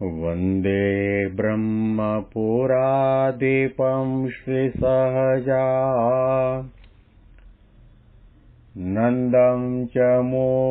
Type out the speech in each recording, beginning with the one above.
वन्दे ब्रह्मपुरादीपं श्रीसहजा नन्दं च मूलाक्षरम्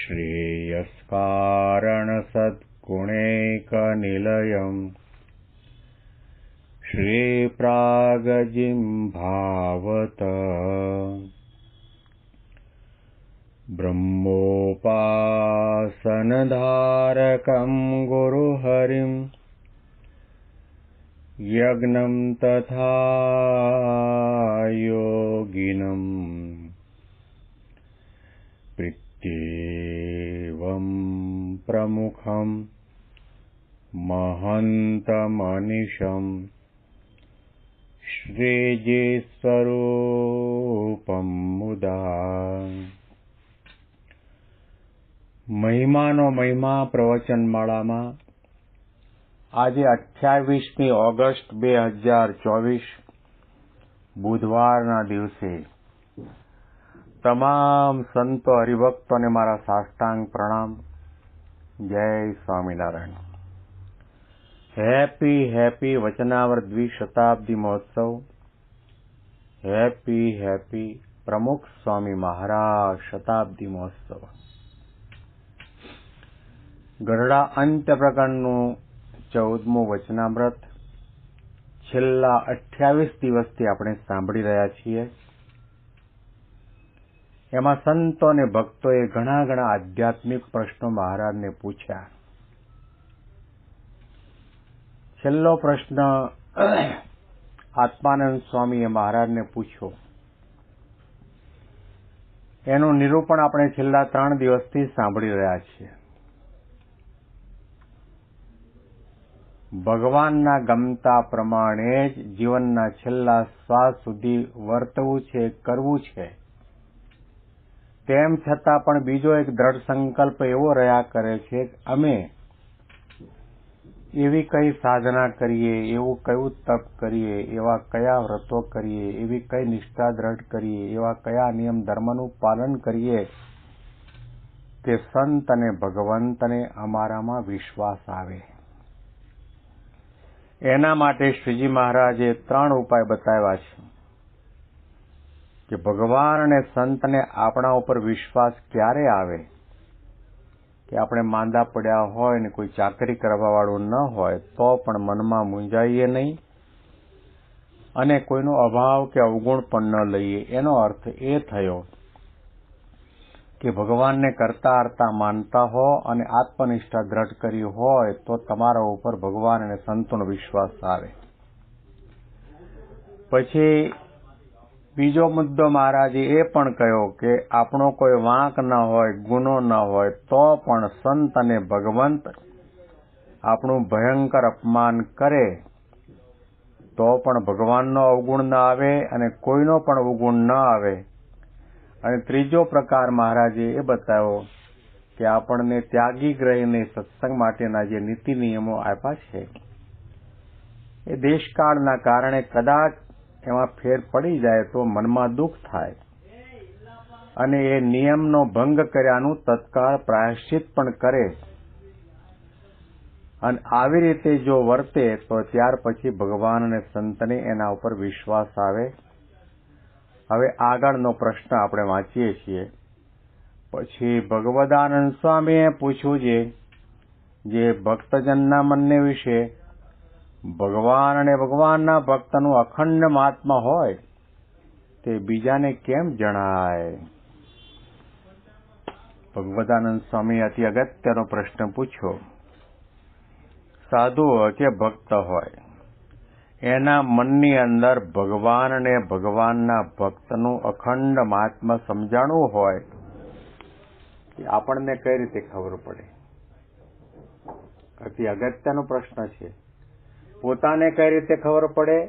श्रेयस्कारणसद्गुणैकनिलयम् श्रीप्रागजिह्वावत ब्रह्मोपासनधारकं गुरुहरिं यज्ञं तथा योगिनं प्रीत्येवं प्रमुखं महन्तमनिशं श्रीजीस्वरूपं मुदा। મહિમાનો મહિમા પ્રવચનમાળામાં આજે 28મી ઓગસ્ટ 2024 બુધવારના દિવસે તમામ સંતો હરિભક્તોને મારા સાષ્ટાંગ પ્રણામ. જય સ્વામિનારાયણ. હેપી વચનાવર દ્વિશતાબ્દી મહોત્સવ. હેપી પ્રમુખ સ્વામી મહારાજ શતાબ્દી મહોત્સવ. ગરડા અંત્ય પ્રકરણનું 14મું વચનામૃત છેલ્લા 28 દિવસથી આપણે સાંભળી રહ્યા છીએ. એમાં સંતો અને ભક્તોએ ઘણા આધ્યાત્મિક પ્રશ્નો મહારાજને પૂછ્યા. છેલ્લો પ્રશ્ન આત્માનંદ સ્વામીએ મહારાજને પૂછ્યો. એનું નિરૂપણ આપણે છેલ્લા 3 દિવસથી સાંભળી રહ્યા છીએ. ભગવાનના ગમતા પ્રમાણે જ જીવનના છેલ્લા શ્વાસ સુધી વર્તવું છે, કરવું છે. તેમ છતાં પણ બીજો એક દ્રઢ સંકલ્પ એવો રહ્યા કરે છે કે અમે એવી કઈ સાધના કરીએ, એવું કયું તપ કરીએ, એવા કયા વ્રતો કરીએ, એવી કઈ નિષ્ઠા દ્રઢ કરીએ, એવા કયા નિયમ ધર્મનું પાલન કરીએ કે સંત અને ભગવંતને અમારામાં વિશ્વાસ આવે. એના માટે શ્રીજી મહારાજે 3 ઉપાય બતાવ્યા છે કે ભગવાન અને સંતને આપણા ઉપર વિશ્વાસ ક્યારે આવે કે આપણે માંદા પડ્યા હોય ને કોઈ ચાકરી કરવા વાળું ન હોય તો પણ મનમાં મૂંઝાઈએ નહીં અને કોઈનો અભાવ કે અવગુણ પણ ન લઈએ. એનો અર્થ એ થયો કે ભગવાનને કરતા હરતા માનતા હો અને આત્મનિષ્ઠા દ્રઢ કરી હોય તો તમારા ઉપર ભગવાન અને સંતોનો વિશ્વાસ આવે. પછી બીજો મુદ્દો મહારાજે એ પણ કહ્યો કે આપણો કોઈ વાંક ન હોય, ગુનો ન હોય તો પણ સંત અને ભગવંત આપણું ભયંકર અપમાન કરે તો પણ ભગવાનનો અવગુણ ન આવે અને કોઈનો પણ અવગુણ ન આવે. અને ત્રીજો પ્રકાર મહારાજે એ બતાવ્યો કે આપણને ત્યાગી ગ્રહીને સત્સંગ માટેના જે નીતિ નિયમો આપ્યા છે એ દેશકાળના કારણે કદાચ એમાં ફેર પડી જાય તો મનમાં દુઃખ થાય અને એ નિયમનો ભંગ કર્યાનું તત્કાળ પ્રાયશ્ચિત પણ કરે અને આવી રીતે જો વર્તે તો ત્યાર પછી ભગવાન અને સંતને એના ઉપર વિશ્વાસ આવે. હવે આગળનો પ્રશ્ન આપણે વાંચીએ છીએ. પછી ભગવદાનંદ સ્વામીએ પૂછ્યું જે ભક્તજનના મનને વિશે ભગવાન અને ભગવાનના ભક્તનું અખંડ મહાત્મા હોય તે બીજાને કેમ જણાય? ભગવદાનંદ સ્વામીએ અતિ અગત્યનો પ્રશ્ન પૂછ્યો. સાધુ હોય કે ભક્ત હોય એના મનની અંદર ભગવાન અને ભગવાનના ભક્તનું અખંડ મહાત્મા સમજાણું હોય કે આપણને કઈ રીતે ખબર પડે? અતિ અગત્યનો પ્રશ્ન છે. પોતાને કઈ રીતે ખબર પડે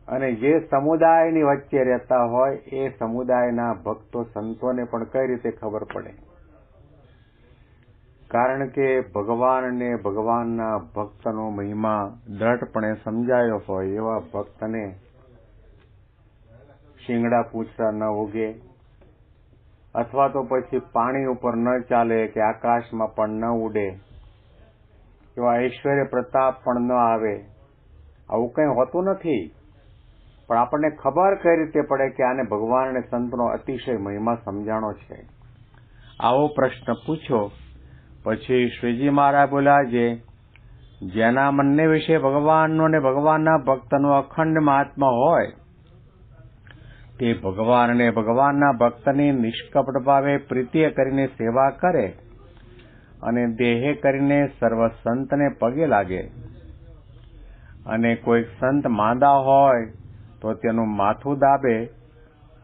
અને જે સમુદાયની વચ્ચે રહેતા હોય એ સમુદાયના ભક્તો સંતોને પણ કઈ રીતે ખબર પડે? કારણ કે ભગવાન અને ભગવાનના ભક્તનો મહિમા દ્રઢપણે સમજાયો હોય એવા ભક્તને શિંગડા પૂછડા ન ઉગે અથવા તો પછી પાણી ઉપર ન ચાલે કે આકાશમાં પણ ન ઉડે, એવા ઐશ્વર્ય પ્રતાપ પણ ન આવે, આવું કંઈ હોતું નથી. પણ આપણને ખબર કઈ રીતે પડે કે આને ભગવાન અને સંતનો અતિશય મહિમા સમજાણો છે? આવો પ્રશ્ન પૂછ્યો. પછી શ્રીજી મહારાજ બોલ્યા, જેના મનને વિશે ભગવાનનો અને ભગવાનના ભક્તનો અખંડ મહાત્મા હોય, તે ભગવાન અને ભગવાનના ભક્તની નિષ્કપટ ભાવે પ્રીતિએ કરીને સેવા કરે અને દેહે કરીને સર્વ સંતને પગે લાગે, અને કોઈ સંત માંદા હોય તો તેનું માથું દાબે,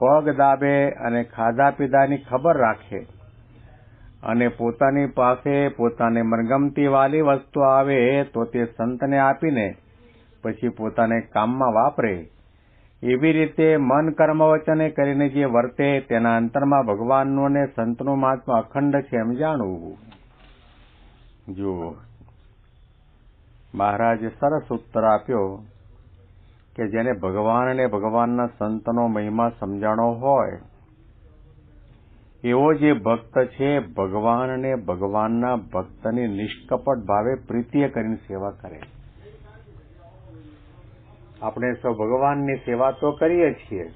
પગ દાબે અને ખાધા પીધાની ખબર રાખે, અને પોતાની પાસે પોતાને મનગમતી વાલી વસ્તુ આવે તો તે સંતને આપીને પછી પોતાને કામમાં વાપરે, એવી રીતે મન કર્મ વચને કરીને જે વર્તે તેના અંતરમાં ભગવાનનું અને સંતનું મહાત્મા અખંડ છે એમ જાણવું. જુઓ, મહારાજે સરસ ઉત્તર આપ્યો કે જેને ભગવાન અને ભગવાનના સંતનો મહિમા સમજાણો હોય એવો જે ભક્ત છે, ભગવાન અને ભગવાનના ભક્તની નિષ્કપટ ભાવે પ્રીતિએ કરીને સેવા કરે. આપણે સૌ ભગવાનની સેવા તો કરીએ છીએ,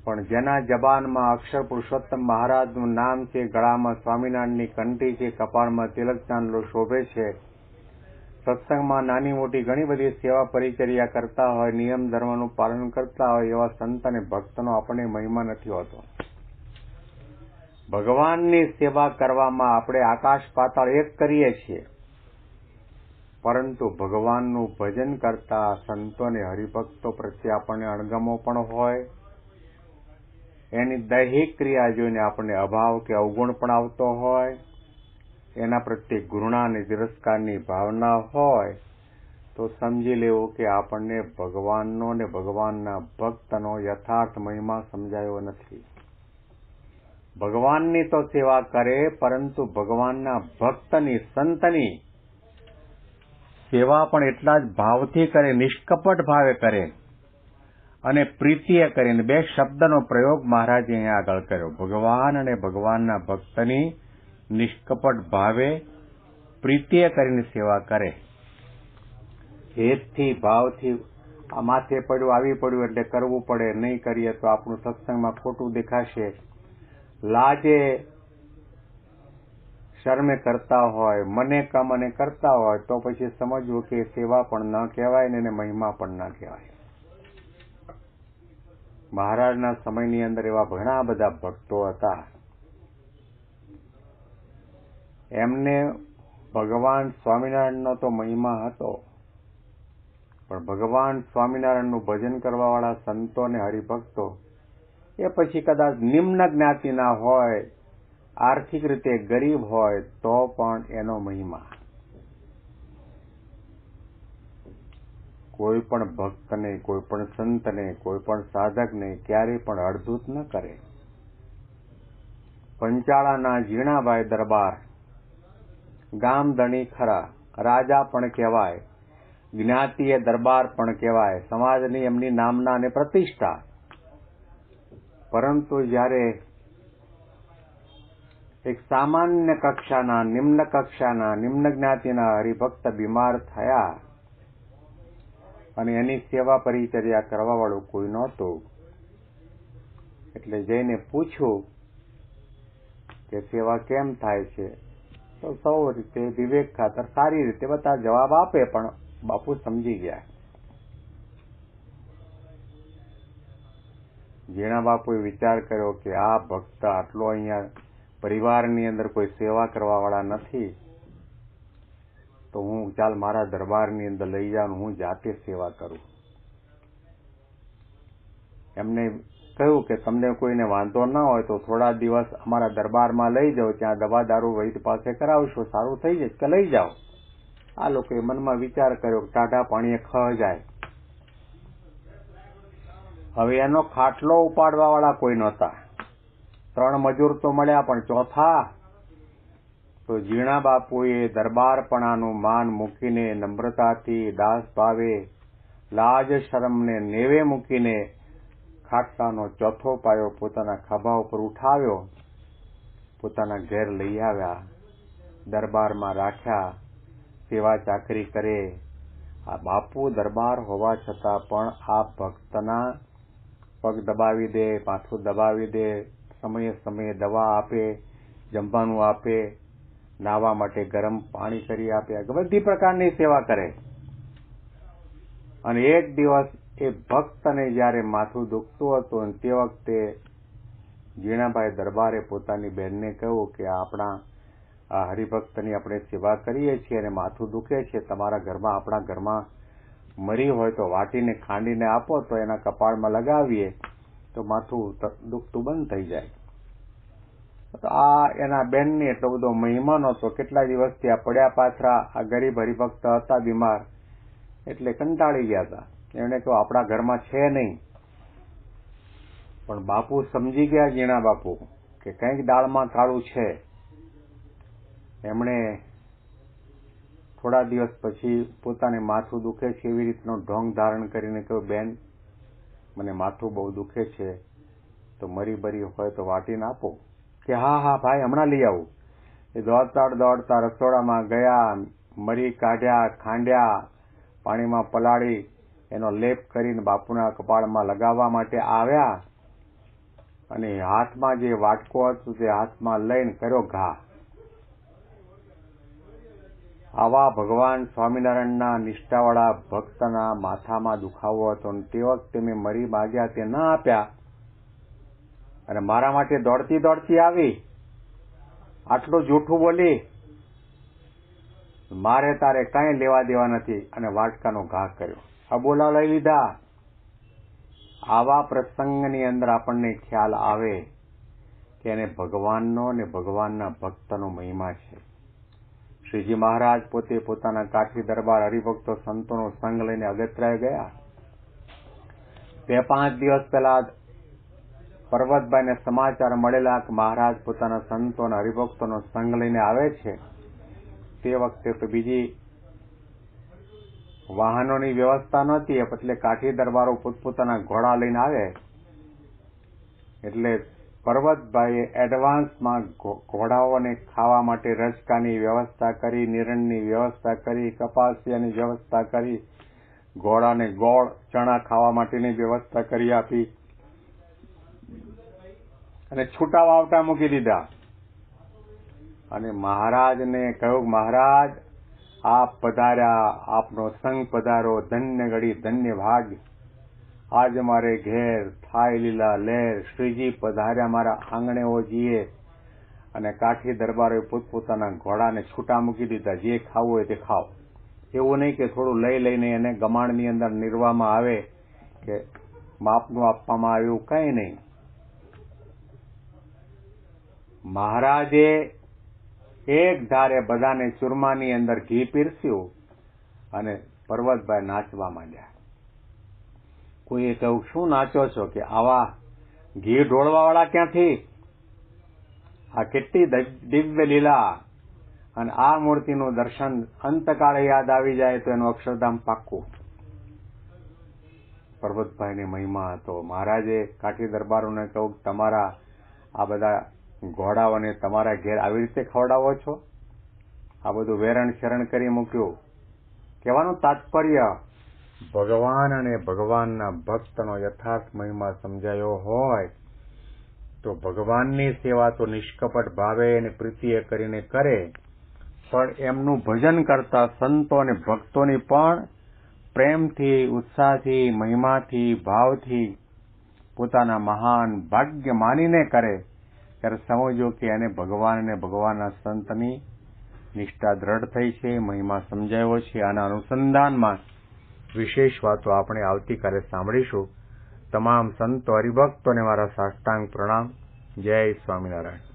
પણ જેના જબાનમાં અક્ષર પુરુષોત્તમ મહારાજનું નામ છે, ગળામાં સ્વામિનારાયણની કંઠી છે, કપાળમાં તિલક ચાંદલો શોભે છે, સત્સંગમાં નાની મોટી ઘણી બધી સેવા પરિચર્યા કરતા હોય, નિયમ ધર્મનું પાલન કરતા હોય એવા સંત અને ભક્તનો આપણે મહિમા નથી હોતો. ભગવાનની સેવા કરવામાં આપણે આકાશ પાતાળ એક કરીએ છીએ, પરંતુ ભગવાનનું ભજન કરતા સંતો અને હરિભક્તો પ્રત્યે આપણને અણગમો પણ હોય, એની દૈહિક ક્રિયા જોઈને આપણને અભાવ કે અવગુણ પણ આવતો હોય, એના પ્રત્યે ઘૃણા અને તિરસ્કારની ભાવના હોય, તો સમજી લેવું કે આપણને ભગવાનનો અને ભગવાનના ભક્તનો યથાર્થ મહિમા સમજાયો નથી. ભગવાનની તો સેવા કરે, પરંતુ ભગવાનના ભક્તની, સંતની સેવા પણ એટલા જ ભાવથી કરે, નિષ્કપટ ભાવે કરે અને પ્રીતિએ કરીને. બે શબ્દનો પ્રયોગ મહારાજે અહીંયા આગળ કર્યો, ભગવાન અને ભગવાનના ભક્તની નિષ્કપટ ભાવે પ્રીતિએ કરીને સેવા કરે. હેતથી, ભાવથી આ માથે પડ્યું, આવી પડ્યું એટલે કરવું પડે, નહીં કરીએ તો આપણું સત્સંગમાં ખોટું દેખાશે, લાજે શરમે કરતા હોય, મને કમને કરતા હોય, તો પછી સમજવું કે સેવા પણ ન કહેવાય ને એને મહિમા પણ ન કહેવાય. મહારાજના સમયની અંદર એવા ઘણા બધા ભક્તો હતા, એમને ભગવાન સ્વામિનારાયણનો તો મહિમા હતો, પણ ભગવાન સ્વામિનારાયણનું ભજન કરવાવાળા સંતો અને હરિભક્તો એ પછી કદાચ નિમ્ન જ્ઞાતિના હોય, આર્થિક રીતે ગરીબ હોય, તો પણ એનો મહિમા કોઈ પણ ભક્તને, કોઈ પણ સંતને, કોઈ પણ સાધકને ક્યારેય પણ અડધૂત ન કરે. પંચાળાના ઝીણાભાઈ દરબાર ગામ ધણી ખરા, રાજા પણ કહેવાય, જ્ઞાતિએ દરબાર પણ કહેવાય, સમાજની એમની નામના અને પ્રતિષ્ઠા. પરંતુ જ્યારે એક સામાન્ય કક્ષાના, નિમ્ન કક્ષાના, નિમ્ન જ્ઞાતિના હરિભક્ત બીમાર થયા અને એની સેવા પરિચર્યા કરવા વાળું કોઈ નહોતું, એટલે જઈને પૂછ્યું કે સેવા કેમ થાય છે? તો સૌ રીતે વિવેક ખાતર સારી રીતે બધા જવાબ આપે, પણ બાપુ સમજી ગયા. ઝીણા બાપુએ વિચાર કર્યો કે આ ભક્ત આટલો અહીંયા પરિવારની અંદર કોઈ સેવા કરવા વાળા નથી, તો હું ચાલ મારા દરબારની અંદર લઈ જાઉં, હું જાતે સેવા કરું. એમને કહ્યું કે તમને કોઈને વાંધો ન હોય તો થોડા દિવસ અમારા દરબારમાં લઈ જાઓ, ત્યાં દવા દારૂ વૈદ પાસે કરાવશો, સારું થઈ જાય કે લઈ જાઓ. આ લોકોએ મનમાં વિચાર કર્યો કે ટાઢા પાણીએ ખ જાય. હવે એનો ખાટલો ઉપાડવા વાળા કોઈ નહોતા, 3 મજૂર તો મળ્યા, પણ ચોથા તો ઝીણા બાપુએ દરબારપણાનું માન મૂકીને નમ્રતાથી, દાસ ભાવે, લાજ શરમને નેવે મૂકીને ખાટલાનો ચોથો પાયો પોતાના ખભા ઉપર ઉઠાવ્યો, પોતાના ઘેર લઈ આવ્યા, દરબારમાં રાખ્યા, સેવા ચાકરી કરે. આ બાપુ દરબાર હોવા છતાં પણ આ ભક્તના પગ દબાવી દે, માથું દબાવી દે, સમયે સમયે દવા આપે, જમવાનું આપે, નાહવા માટે ગરમ પાણી કરી આપે, બધી પ્રકારની સેવા કરે. અને એક દિવસ એ ભક્તને જયારે માથું દુખતું હતું તે વખતે જીણાભાઈ દરબારે પોતાની બહેનને કહ્યું કે આપણા આ હરિભક્તની આપણે સેવા કરીએ છીએ અને માથું દુખે છે, તમારા ઘરમાં આપણા ઘરમાં મરી હોય તો વાટીને ખાંડીને આપો તો એના કપાળમાં લગાવીએ તો માથું દુખતું બંધ થઈ જાય. તો આ એના બહેનની એટલો બધો મહિમા નહોતો. કેટલા દિવસથી આ પડ્યા પાથરા આ ગરીબ હરિભક્ત હતા બીમાર, એટલે કંટાળી ગયા હતા. એમણે કહ્યું આપણા ઘરમાં છે નહીં. પણ બાપુ સમજી ગયા, જીણા બાપુ, કે કંઈક દાળમાં કાળું છે. એમણે થોડા દિવસ પછી પોતાને માથું દુખે છે એવી રીતનો ઢોંગ ધારણ કરીને કહ્યું, બેન મને માથું બહુ દુખે છે, તો મરી બરી હોય તો વાટીને આપો. કે હા હા ભાઈ હમણાં લઈ આવું. એ દોડતા રસોડામાં ગયા, મરી કાઢ્યા, ખાંડ્યા, પાણીમાં પલાળી એનો લેપ કરીને બાપુના કપાળમાં લગાવવા માટે આવ્યા અને હાથમાં જે વાટકો હતો તે હાથમાં લઈને કર્યો ઘા. આવા ભગવાન સ્વામિનારાયણના નિષ્ઠાવાળા ભક્તના માથામાં દુખાવો હતો અને તે વખતે મેં મરી માગ્યા તે ન આપ્યા અને મારા માટે દોડતી આવી, આટલું જૂઠું બોલી, મારે તારે કાંઈ લેવા દેવા નથી અને વાટકાનો ઘા કર્યો, અબોલા લઈ લીધા. આવા પ્રસંગની અંદર આપણને ખ્યાલ આવે કે એને ભગવાનનો અને ભગવાનના ભક્તનો મહિમા છે. શ્રીજી મહારાજ પોતે પોતાના કાઠી દરબાર હરિભક્તો સંતોનો સંગ લઈને અગત્યાએ ગયા. 2-5 દિવસ પહેલા પર્વતભાઈને સમાચાર મળેલા કે મહારાજ પોતાના સંતો અને હરિભક્તોનો સંગ લઈને આવે છે. તે વખતે તો બીજી વાહનોની વ્યવસ્થા નહોતી, એટલે કાઠી દરબારો પોતપોતાના ઘોડા લઈને આવે. એટલે પર્વતભાઈએ એડવાન્સમાં ઘોડાઓને ખાવા માટે રજકાની વ્યવસ્થા કરી, નિરણની વ્યવસ્થા કરી, કપાસિયાની વ્યવસ્થા કરી, ઘોડાને ગોળ ચણા ખાવા માટેની વ્યવસ્થા કરી આપી અને છૂટા વાવટા મૂકી દીધા. અને મહારાજને કહ્યું, મહારાજ આપ પધાર્યા, આપનો સંગ પધારો, ધન્ય ઘડી ધન્ય ભાગ્ય. આજ મારે ઘેર થાય લીલા લહેર, શ્રીજી પધાર્યા મારા આંગણે ઓજીએ. અને કાઠી દરબારોએ પોતપોતાના ઘોડાને છૂટા મૂકી દીધા, જે ખાવું હોય તે ખાઓ. એવું નહીં કે થોડું લઈને એને ગમાણની અંદર નિરવામાં આવે કે માપનું આપવામાં આવે, એવું કંઈ નહીં. મહારાજે એક ધારે બધાને ચૂરમાની અંદર ઘી પીરસ્યું અને પર્વતભાઈ નાચવા માંડ્યા. કોઈએ કહ્યું, શું નાચો છો? કે આવા ઘી ઢોળવા વાળા ક્યાંથી? આ કેટલી દિવ્ય લીલા! અને આ મૂર્તિનું દર્શન અંતકાળે યાદ આવી જાય તો એનું અક્ષરધામ પાક્કું. પર્વતભાઈને મહિમા હતો. મહારાજે કાઠી દરબારોને કહ્યું, તમારા આ બધા ઘોડાઓને તમારા ઘેર આવી રીતે ખવડાવો છો? આ બધું વેરણ શરણ કરી મૂક્યું. કહેવાનું તાત્પર્ય, ભગવાન અને ભગવાનના ભક્તનો યથાર્થ મહિમા સમજાયો હોય તો ભગવાનની સેવા તો નિષ્કપટ ભાવે અને પ્રીતિએ કરીને કરે, પણ એમનું ભજન કરતા સંતો અને ભક્તોની પણ પ્રેમથી, ઉત્સાહથી, મહિમાથી, ભાવથી પોતાના મહાન ભાગ્ય માનીને કરે, ત્યારે સમજો કે એને ભગવાન અને ભગવાનના સંતની નિષ્ઠા દ્રઢ થઈ છે, મહિમા સમજાયો છે. આના અનુસંધાનમાં વિશેષ વાતો આપણે આવતીકાલે સાંભળીશું. તમામ સંતો હરિભક્તોને મારા સાષ્ટાંગ પ્રણામ. જય સ્વામિનારાયણ.